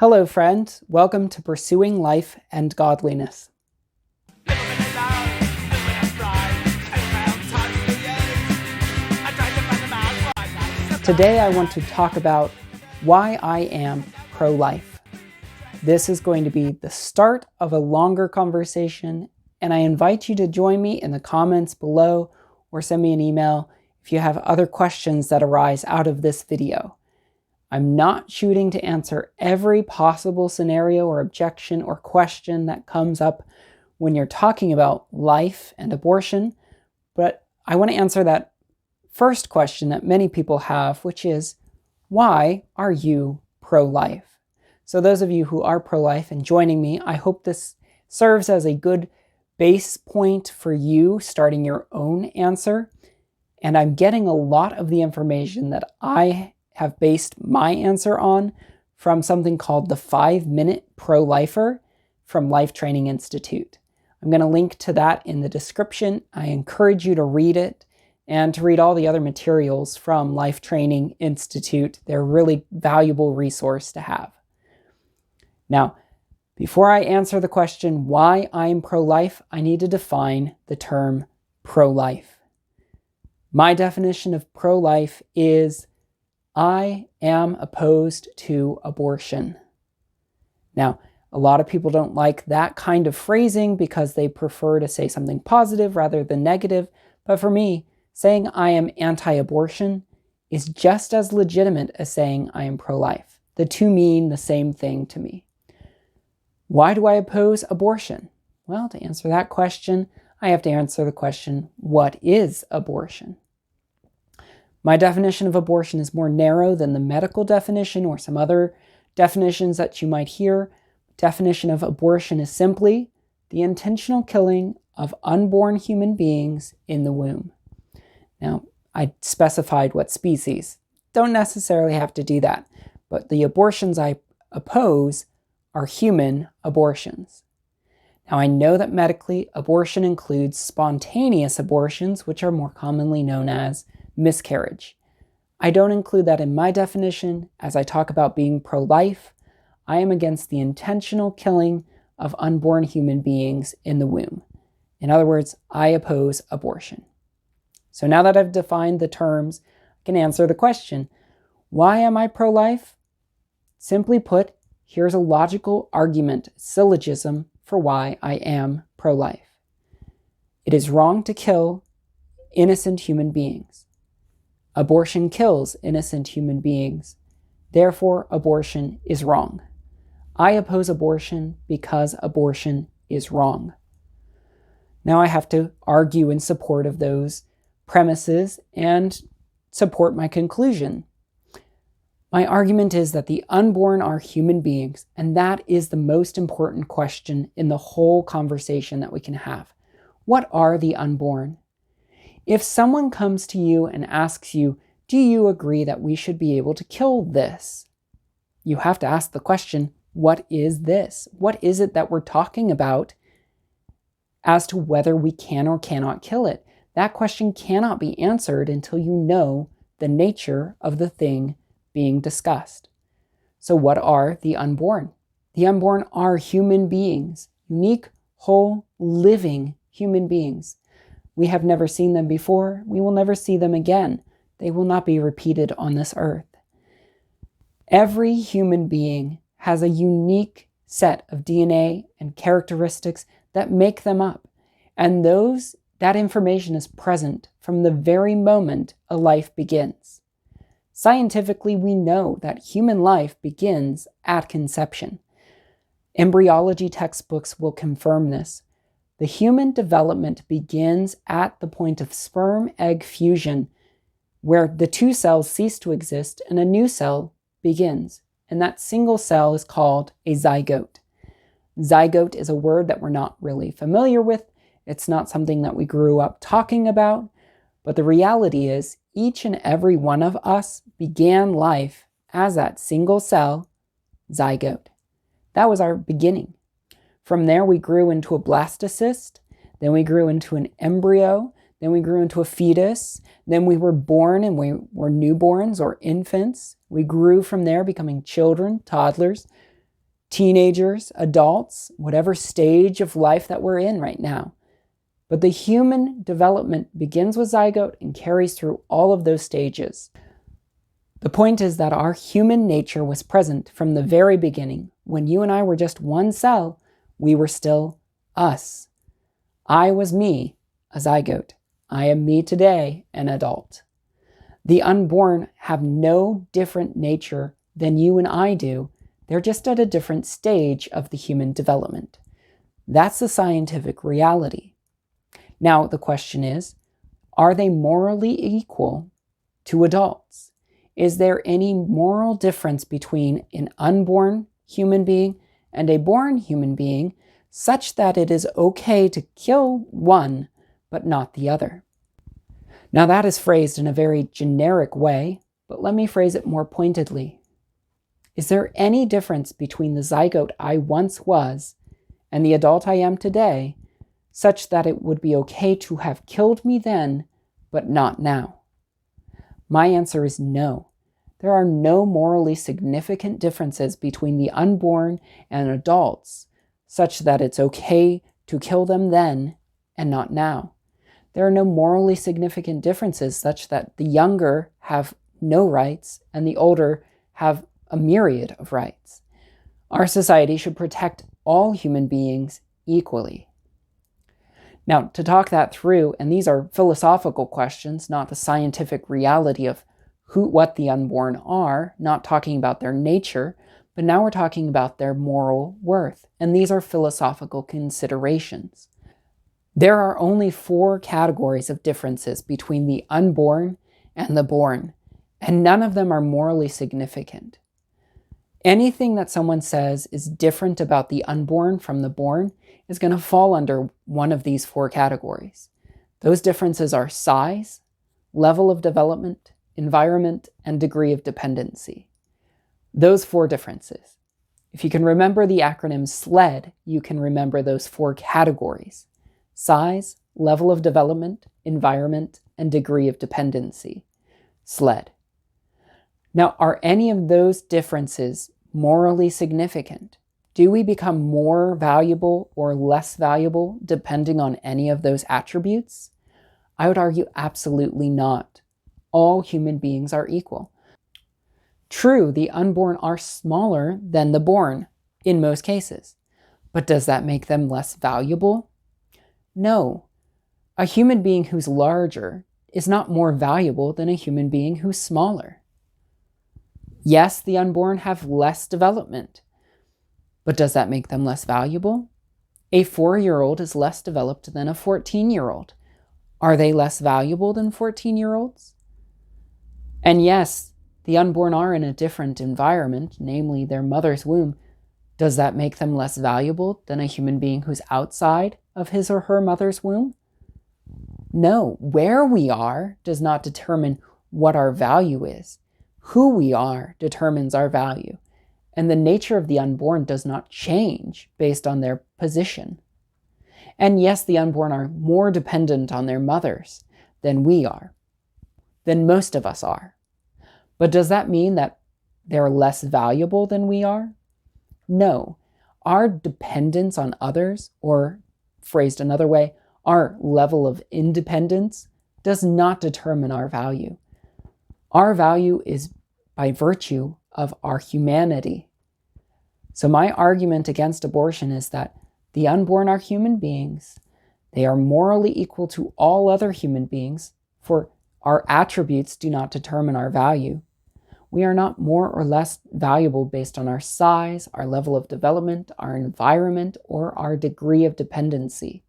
Hello, friend. Welcome to Pursuing Life and Godliness. Today I want to talk about why I am pro-life. This is going to be the start of a longer conversation, and I invite you to join me in the comments below or send me an email if you have other questions that arise out of this video. I'm not shooting to answer every possible scenario or objection or question that comes up when you're talking about life and abortion, but I want to answer that first question that many people have, which is, why are you pro-life? So those of you who are pro-life and joining me, I hope this serves as a good base point for you starting your own answer. And I'm getting a lot of the information that I have based my answer on from something called the 5-Minute Pro-Lifer from Life Training Institute. I'm going to link to that in the description. I encourage you to read it and to read all the other materials from Life Training Institute. They're a really valuable resource to have. Now, before I answer the question why I'm pro-life, I need to define the term pro-life. My definition of pro-life is I am opposed to abortion. Now, a lot of people don't like that kind of phrasing because they prefer to say something positive rather than negative. But for me, saying I am anti-abortion is just as legitimate as saying I am pro-life. The two mean the same thing to me. Why do I oppose abortion? Well, to answer that question, I have to answer the question, what is abortion? My definition of abortion is more narrow than the medical definition or some other definitions that you might hear. Definition of abortion is simply the intentional killing of unborn human beings in the womb. Now, I specified what species. Don't necessarily have to do that, but the abortions I oppose are human abortions. Now, I know that medically, abortion includes spontaneous abortions, which are more commonly known as miscarriage. I don't include that in my definition. As I talk about being pro-life, I am against the intentional killing of unborn human beings in the womb. In other words, I oppose abortion. So now that I've defined the terms, I can answer the question, why am I pro-life? Simply put, here's a logical argument, syllogism, for why I am pro-life. It is wrong to kill innocent human beings. Abortion kills innocent human beings. Therefore, abortion is wrong. I oppose abortion because abortion is wrong. Now I have to argue in support of those premises and support my conclusion. My argument is that the unborn are human beings, and that is the most important question in the whole conversation that we can have. What are the unborn? If someone comes to you and asks you, do you agree that we should be able to kill this? You have to ask the question, what is this? What is it that we're talking about as to whether we can or cannot kill it? That question cannot be answered until you know the nature of the thing being discussed. So what are the unborn? The unborn are human beings, unique, whole, living human beings. We have never seen them before. We will never see them again. They will not be repeated on this earth. Every human being has a unique set of DNA and characteristics that make them up. And that information is present from the very moment a life begins. Scientifically, we know that human life begins at conception. Embryology textbooks will confirm this. The human development begins at the point of sperm-egg fusion, where the two cells cease to exist and a new cell begins. And that single cell is called a zygote. Zygote is a word that we're not really familiar with. It's not something that we grew up talking about. But the reality is, each and every one of us began life as that single cell zygote. That was our beginning. From there, we grew into a blastocyst, then we grew into an embryo, then we grew into a fetus, then we were born and we were newborns or infants. We grew from there, becoming children, toddlers. teenagers, adults, whatever stage of life that we're in right now. But the human development begins with zygote and carries through all of those stages. The point is that our human nature was present from the very beginning. When you and I were just one cell, we were still us. I was me, a zygote. I am me today, an adult. The unborn have no different nature than you and I do. They're just at a different stage of the human development. That's the scientific reality. Now, the question is, are they morally equal to adults? Is there any moral difference between an unborn human being and a born human being such that it is okay to kill one but not the other? Now, that is phrased in a very generic way, but let me phrase it more pointedly. Is there any difference between the zygote I once was and the adult I am today, such that it would be okay to have killed me then, but not now? My answer is no. There are no morally significant differences between the unborn and adults, such that it's okay to kill them then and not now. There are no morally significant differences such that the younger have no rights and the older have a myriad of rights. Our society should protect all human beings equally. Now, to talk that through, and these are philosophical questions, not the scientific reality of what the unborn are, not talking about their nature, but now we're talking about their moral worth, and these are philosophical considerations. There are only 4 categories of differences between the unborn and the born, and none of them are morally significant. Anything that someone says is different about the unborn from the born is going to fall under one of these 4 categories. Those differences are size, level of development, environment, and degree of dependency. Those 4 differences. If you can remember the acronym SLED, you can remember those 4 categories: size, level of development, environment, and degree of dependency. SLED. Now, are any of those differences morally significant? Do we become more valuable or less valuable depending on any of those attributes? I would argue absolutely not. All human beings are equal. True, the unborn are smaller than the born in most cases, but does that make them less valuable? No. A human being who's larger is not more valuable than a human being who's smaller. Yes, the unborn have less development, but does that make them less valuable? A 4-year-old is less developed than a 14-year-old. Are they less valuable than 14-year-olds? And yes, the unborn are in a different environment, namely their mother's womb. Does that make them less valuable than a human being who's outside of his or her mother's womb? No, where we are does not determine what our value is. Who we are determines our value, and the nature of the unborn does not change based on their position. And yes, the unborn are more dependent on their mothers than we are, than most of us are. But does that mean that they're less valuable than we are? No. Our dependence on others, or phrased another way, our level of independence, does not determine our value. Our value is by virtue of our humanity. So my argument against abortion is that the unborn are human beings. They are morally equal to all other human beings, for our attributes do not determine our value. We are not more or less valuable based on our size, our level of development, our environment, or our degree of dependency.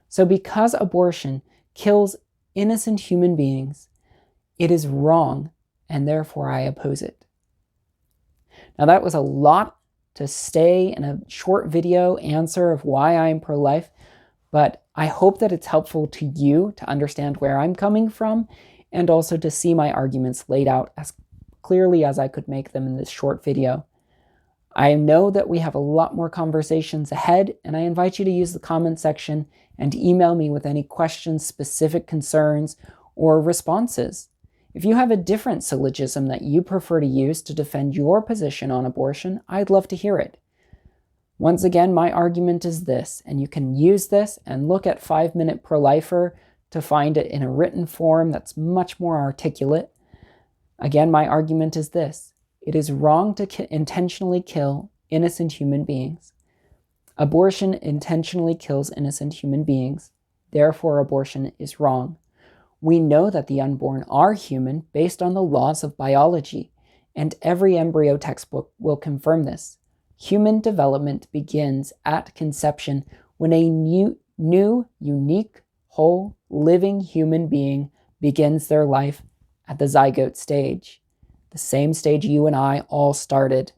So because abortion kills innocent human beings, it is wrong, and therefore I oppose it. Now that was a lot to say in a short video answer of why I am pro-life, but I hope that it's helpful to you to understand where I'm coming from and also to see my arguments laid out as clearly as I could make them in this short video. I know that we have a lot more conversations ahead, and I invite you to use the comment section and email me with any questions, specific concerns, or responses. If you have a different syllogism that you prefer to use to defend your position on abortion, I'd love to hear it. Once again, my argument is this, and you can use this and look at 5-Minute Pro-Lifer to find it in a written form that's much more articulate. Again, my argument is this. It is wrong to intentionally kill innocent human beings. Abortion intentionally kills innocent human beings. Therefore, abortion is wrong. We know that the unborn are human based on the laws of biology, and every embryo textbook will confirm this. Human development begins at conception when a new, unique, whole, living human being begins their life at the zygote stage, the same stage you and I all started.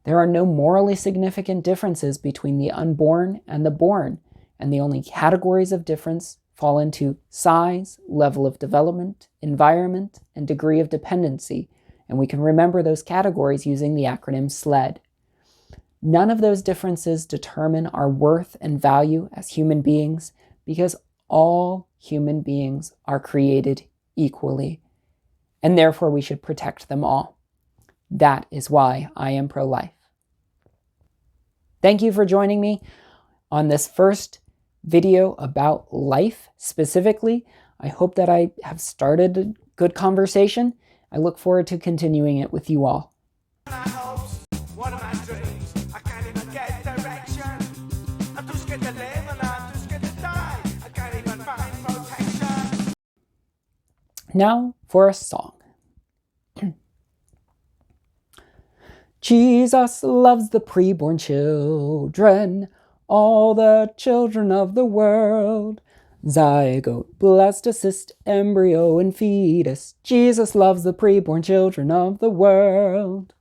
There are no morally significant differences between the unborn and the born, and the only categories of difference fall into size, level of development, environment, and degree of dependency, and we can remember those categories using the acronym SLED. None of those differences determine our worth and value as human beings because all human beings are created equally, and therefore we should protect them all. That is why I am pro-life. Thank you for joining me on this first video about life specifically. I hope that I have started a good conversation. I look forward to continuing it with you all. Now for a song. Jesus loves the preborn children, all the children of the world. Zygote, Blastocyst, Embryo, and Fetus. Jesus loves the preborn children of the world.